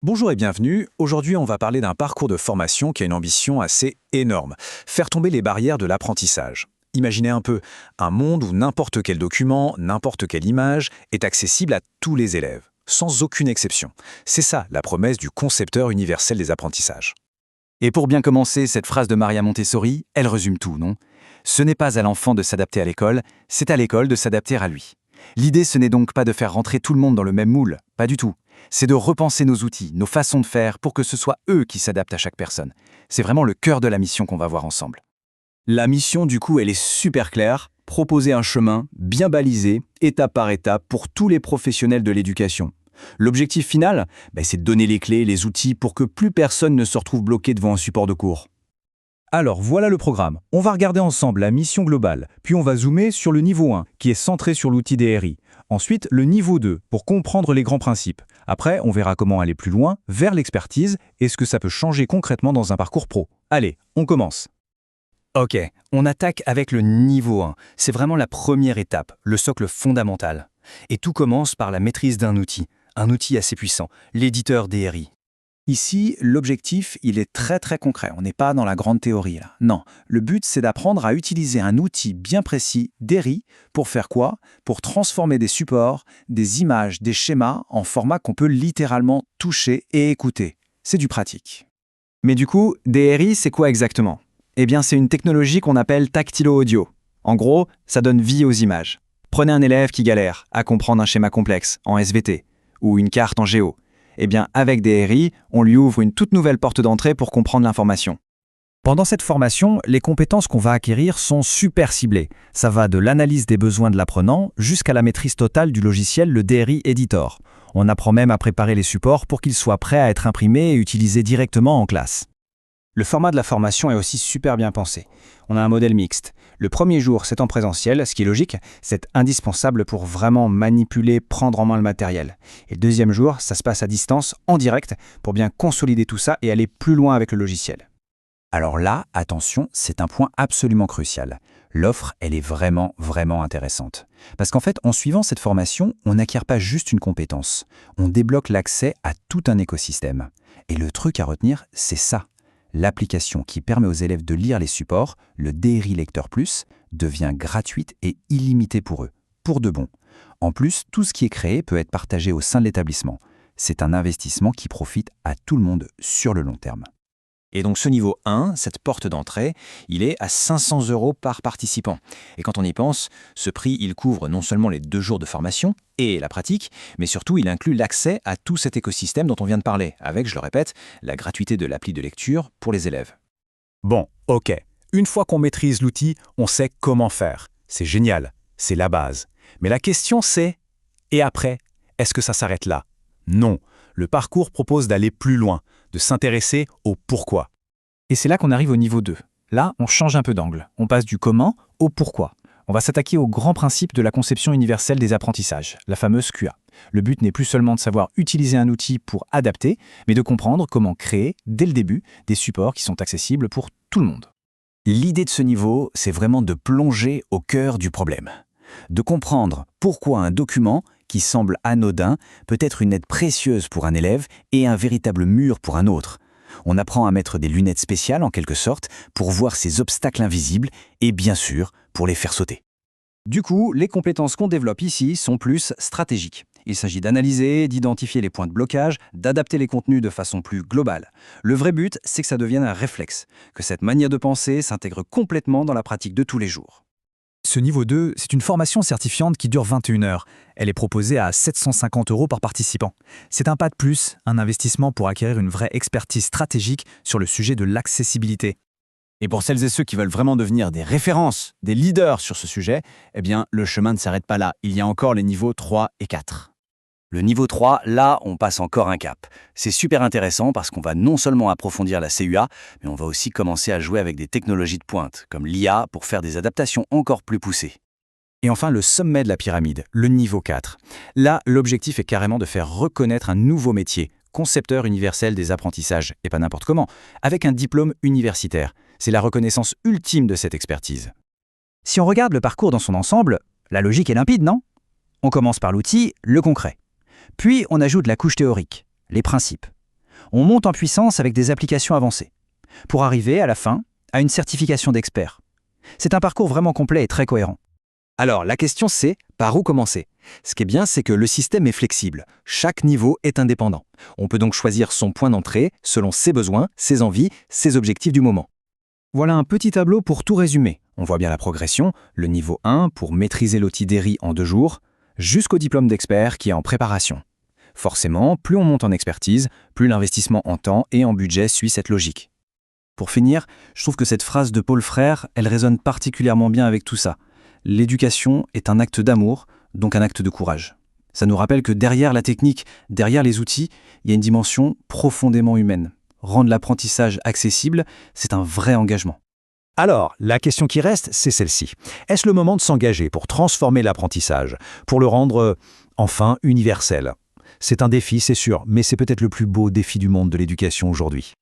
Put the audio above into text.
Bonjour et bienvenue. Aujourd'hui, on va parler d'un parcours de formation qui a une ambition assez énorme. Faire tomber les barrières de l'apprentissage. Imaginez un peu un monde où n'importe quel document, n'importe quelle image est accessible à tous les élèves, sans aucune exception. C'est ça la promesse du concepteur universel des apprentissages. Et pour bien commencer, cette phrase de Maria Montessori, elle résume tout, non? Ce n'est pas à l'enfant de s'adapter à l'école, c'est à l'école de s'adapter à lui. L'idée, ce n'est donc pas de faire rentrer tout le monde dans le même moule, pas du tout. C'est de repenser nos outils, nos façons de faire pour que ce soit eux qui s'adaptent à chaque personne. C'est vraiment le cœur de la mission qu'on va voir ensemble. La mission, du coup, elle est super claire. Proposer un chemin bien balisé, étape par étape, pour tous les professionnels de l'éducation. L'objectif final, c'est de donner les clés, les outils pour que plus personne ne se retrouve bloqué devant un support de cours. Alors voilà le programme. On va regarder ensemble la mission globale, puis on va zoomer sur le niveau 1, qui est centré sur l'outil DRI. Ensuite, le niveau 2, pour comprendre les grands principes. Après, on verra comment aller plus loin, vers l'expertise, et ce que ça peut changer concrètement dans un parcours pro. Allez, on commence. Ok, on attaque avec le niveau 1. C'est vraiment la première étape, le socle fondamental. Et tout commence par la maîtrise d'un outil. Un outil assez puissant, l'éditeur DRI. Ici, l'objectif, il est très concret. On n'est pas dans la grande théorie là. Non, le but, c'est d'apprendre à utiliser un outil bien précis, DRI, pour faire quoi? Pour transformer des supports, des images, des schémas en format qu'on peut littéralement toucher et écouter. C'est du pratique. Mais du coup, DRI, c'est quoi exactement? Eh bien, c'est une technologie qu'on appelle tactilo-audio. En gros, ça donne vie aux images. Prenez un élève qui galère à comprendre un schéma complexe en SVT ou une carte en géo. Eh bien, avec DRI, on lui ouvre une toute nouvelle porte d'entrée pour comprendre l'information. Pendant cette formation, les compétences qu'on va acquérir sont super ciblées. Ça va de l'analyse des besoins de l'apprenant jusqu'à la maîtrise totale du logiciel, le DRI Editor. On apprend même à préparer les supports pour qu'ils soient prêts à être imprimés et utilisés directement en classe. Le format de la formation est aussi super bien pensé. On a un modèle mixte. Le premier jour, c'est en présentiel, ce qui est logique, c'est indispensable pour vraiment manipuler, prendre en main le matériel. Et le deuxième jour, ça se passe à distance, en direct, pour bien consolider tout ça et aller plus loin avec le logiciel. Alors là, attention, c'est un point absolument crucial. L'offre, elle est vraiment intéressante. Parce qu'en fait, en suivant cette formation, on n'acquiert pas juste une compétence. On débloque l'accès à tout un écosystème. Et le truc à retenir, c'est ça. L'application qui permet aux élèves de lire les supports, le DRI Lecteur Plus, devient gratuite et illimitée pour eux, pour de bon. En plus, tout ce qui est créé peut être partagé au sein de l'établissement. C'est un investissement qui profite à tout le monde sur le long terme. Et donc ce niveau 1, cette porte d'entrée, il est à 500 € par participant. Et quand on y pense, ce prix, il couvre non seulement les 2 jours de formation et la pratique, mais surtout il inclut l'accès à tout cet écosystème dont on vient de parler, avec, je le répète, la gratuité de l'appli de lecture pour les élèves. Bon, ok. Une fois qu'on maîtrise l'outil, on sait comment faire. C'est génial, c'est la base. Mais la question c'est, et après, est-ce que ça s'arrête là? Non, le parcours propose d'aller plus loin, de s'intéresser au pourquoi. Et c'est là qu'on arrive au niveau 2. Là, on change un peu d'angle. On passe du comment au pourquoi. On va s'attaquer au grand principe de la conception universelle des apprentissages, la fameuse QA. Le but n'est plus seulement de savoir utiliser un outil pour adapter, mais de comprendre comment créer, dès le début, des supports qui sont accessibles pour tout le monde. L'idée de ce niveau, c'est vraiment de plonger au cœur du problème. De comprendre pourquoi un document qui semble anodin peut être une aide précieuse pour un élève et un véritable mur pour un autre. On apprend à mettre des lunettes spéciales en quelque sorte pour voir ces obstacles invisibles et bien sûr pour les faire sauter. Du coup, les compétences qu'on développe ici sont plus stratégiques. Il s'agit d'analyser, d'identifier les points de blocage, d'adapter les contenus de façon plus globale. Le vrai but, c'est que ça devienne un réflexe, que cette manière de penser s'intègre complètement dans la pratique de tous les jours. Ce niveau 2, c'est une formation certifiante qui dure 21 heures. Elle est proposée à 750 € par participant. C'est un pas de plus, un investissement pour acquérir une vraie expertise stratégique sur le sujet de l'accessibilité. Et pour celles et ceux qui veulent vraiment devenir des références, des leaders sur ce sujet, eh bien, le chemin ne s'arrête pas là. Il y a encore les niveaux 3 et 4. Le niveau 3, là, on passe encore un cap. C'est super intéressant parce qu'on va non seulement approfondir la CUA, mais on va aussi commencer à jouer avec des technologies de pointe, comme l'IA, pour faire des adaptations encore plus poussées. Et enfin, le sommet de la pyramide, le niveau 4. Là, l'objectif est carrément de faire reconnaître un nouveau métier, concepteur universel des apprentissages, et pas n'importe comment, avec un diplôme universitaire. C'est la reconnaissance ultime de cette expertise. Si on regarde le parcours dans son ensemble, la logique est limpide, non? On commence par l'outil, le concret. Puis on ajoute la couche théorique, les principes. On monte en puissance avec des applications avancées, pour arriver, à la fin, à une certification d'expert. C'est un parcours vraiment complet et très cohérent. Alors, la question c'est, par où commencer? Ce qui est bien, c'est que le système est flexible. Chaque niveau est indépendant. On peut donc choisir son point d'entrée selon ses besoins, ses envies, ses objectifs du moment. Voilà un petit tableau pour tout résumer. On voit bien la progression, le niveau 1 pour maîtriser l'outil DERI en 2 jours, jusqu'au diplôme d'expert qui est en préparation. Forcément, plus on monte en expertise, plus l'investissement en temps et en budget suit cette logique. Pour finir, je trouve que cette phrase de Paul Frère, elle résonne particulièrement bien avec tout ça. L'éducation est un acte d'amour, donc un acte de courage. Ça nous rappelle que derrière la technique, derrière les outils, il y a une dimension profondément humaine. Rendre l'apprentissage accessible, c'est un vrai engagement. Alors, la question qui reste, c'est celle-ci. Est-ce le moment de s'engager pour transformer l'apprentissage, pour le rendre, enfin, universel? C'est un défi, c'est sûr, mais c'est peut-être le plus beau défi du monde de l'éducation aujourd'hui.